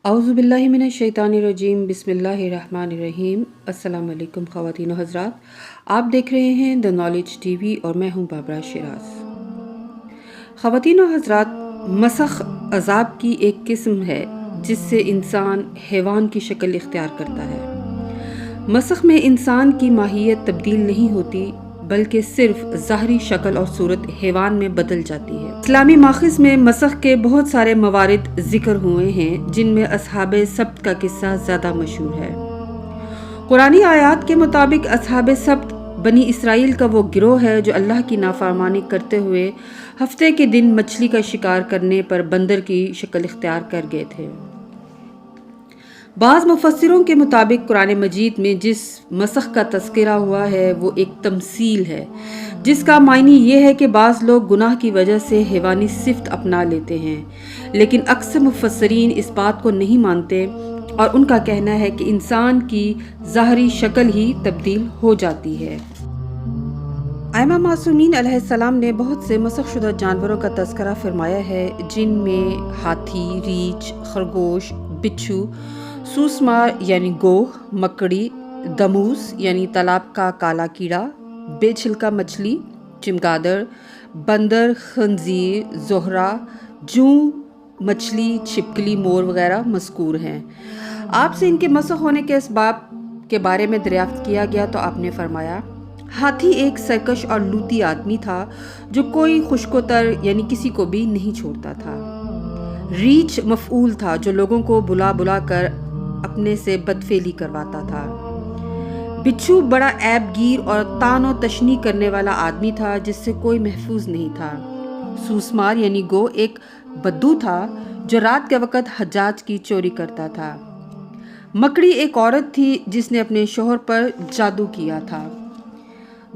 औज़ु बिल्लाहि मिनश शैतानिर रजीम बिस्मिल्लाहिर रहमानिर रहीम। अस्सलाम वालेकुम ख़वातीन व हज़रात, आप देख रहे हैं द नॉलेज टीवी और मैं हूं बाबरा शिराज। ख़वातीन व हज़रात, मसख़ अज़ाब की एक किस्म है जिससे इंसान हैवान की शक्ल इख्तियार करता है। मसख़ में इंसान की माहियत तब्दील नहीं होती बल्कि सिर्फ ज़ाहरी शक्ल और सूरत हैवान में बदल जाती है। इस्लामी माखिज़ में मसख़ के बहुत सारे मवारिद ज़िक्र हुए हैं जिनमें असहाबे सब्त का किस्सा ज़्यादा मशहूर है। कुरानी आयात के मुताबिक असहाबे सब्त बनी इसराइल का वो गिरोह है जो अल्लाह की नाफरमानी करते हुए हफ्ते के दिन मछली का शिकार करने पर बंदर की शक्ल इख्तियार कर गए थे। बाज़ मुफस्सिरों के मुताबिक कुरान मजीद में जिस मसख़ का तज़किरा हुआ है वो एक तमसील है, जिसका मायनी ये है कि बाज़ लोग गुनाह की वजह से हैवानी सिफ़त अपना लेते हैं, लेकिन अक्सर मुफस्सिरीन इस बात को नहीं मानते और उनका कहना है कि इंसान की ज़ाहरी शक्ल ही तब्दील हो जाती है। आइमा मासूमीन अलैहिस्सलाम ने बहुत से मसख़शुदा जानवरों का तज़किरा फरमाया है, जिनमें हाथी, रीछ, खरगोश, बिच्छू, सूसमार यानी गोह, मकड़ी, दमूस यानी तालाब का काला कीड़ा, बेछिलका मछली, चमगादड़, बंदर, खंजीर, ज़ोहरा, जूं मछली, छिपकली, मोर वगैरह मज़कूर हैं। आपसे इनके मसख़ होने के असबाब के बारे में दरियाफ्त किया गया तो आपने फरमाया, हाथी एक सरकश और लूती आदमी था जो कोई खुशकोतर यानी किसी को भी नहीं छोड़ता था। रीछ मफ़ऊल था जो लोगों को बुला बुला कर अपने से बदफेली करवाता था। बिच्छू बड़ा ऐबगीर और तानो तशनी करने वाला आदमी था जिससे कोई महफूज नहीं था। सूसमार यानी गो एक बद्दू था जो रात के वक़्त हज्जाज की चोरी करता था। मकड़ी एक औरत थी जिसने अपने शोहर पर जादू किया था।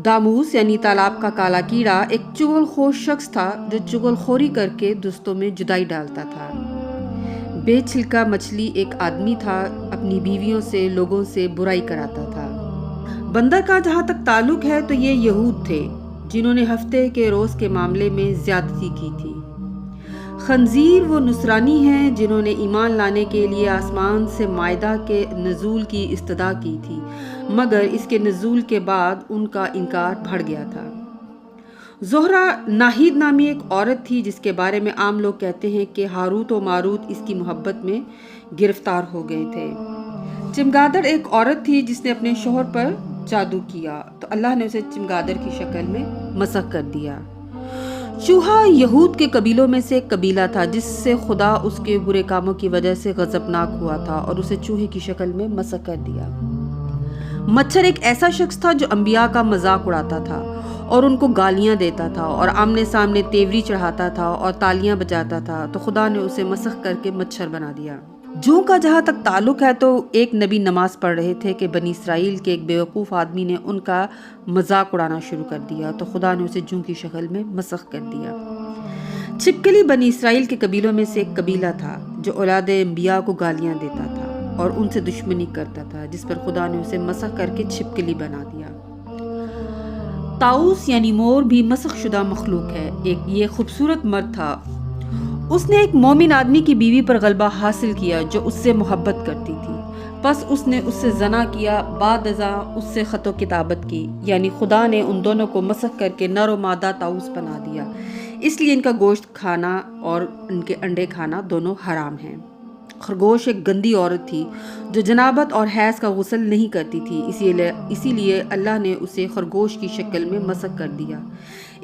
दामूस यानी तालाब का काला कीड़ा एक चुगलखोर शख्स था जो चुगलखोरी करके दोस्तों में जुदाई डालता था। बेछिलका मछली एक आदमी था, अपनी बीवियों से लोगों से बुराई कराता था। बंदर का जहाँ तक ताल्लुक है तो ये यहूद थे जिन्होंने हफ्ते के रोज़ के मामले में ज़्यादती की थी। खंजीर वो नुसरानी हैं जिन्होंने ईमान लाने के लिए आसमान से मायदा के नज़ूल की इस्तदा की थी, मगर इसके नज़ूल के बाद उनका इनकार बढ़ गया था। ज़ोहरा नाहिद नामी एक औरत थी जिसके बारे में आम लोग कहते हैं कि हारूत व मारूत इसकी मोहब्बत में गिरफ्तार हो गए थे। चमगादड़ एक औरत थी जिसने अपने शोहर पर जादू किया तो अल्लाह ने उसे चमगादड़ की शक्ल में मसख़ कर दिया। चूहा यहूद के कबीलों में से एक कबीला था जिससे खुदा उसके बुरे कामों की वजह से गज़बनाक हुआ था और उसे चूहे की शक्ल में मसख़ कर दिया। मच्छर एक ऐसा शख्स था जो अंबिया का मजाक उड़ाता था और उनको गालियां देता था और आमने सामने तेवरी चढ़ाता था और तालियां बजाता था, तो खुदा ने उसे मसख़ करके मच्छर बना दिया। जूं का जहाँ तक ताल्लुक है तो एक नबी नमाज पढ़ रहे थे कि बनी इसराइल के एक बेवकूफ़ आदमी ने उनका मजाक उड़ाना शुरू कर दिया, तो खुदा ने उसे जूं की शक्ल में मसख़ कर दिया। छिपकली बनी इसराइल के कबीलों में से एक कबीला था जो औलाद अंबिया को गालियाँ देता था और उनसे दुश्मनी करता था, जिस पर खुदा ने उसे मसख़ करके छिपकली बना दिया। ताऊस यानी मोर भी मसख़ शुदा मखलूक है। एक ये खूबसूरत मर्द था, उसने एक मोमिन आदमी की बीवी पर गलबा हासिल किया जो उससे मोहब्बत करती थी, बस उसने उससे जना किया, बाद अज़ा उससे ख़तो किताबत की, यानी खुदा ने उन दोनों को मसख़ करके नर व मादा ताऊस बना दिया, इसलिए इनका गोश्त खाना और इनके अंडे खाना दोनों हराम हैं। खरगोश एक गंदी औरत थी जो जनाबत और हैज़ का गुस्ल नहीं करती थी, इसीलिए अल्लाह ने उसे खरगोश की शक्ल में मसख़ कर दिया।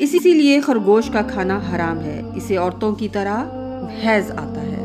इसीलिए खरगोश का खाना हराम है, इसे औरतों की तरह हैज़ आता है।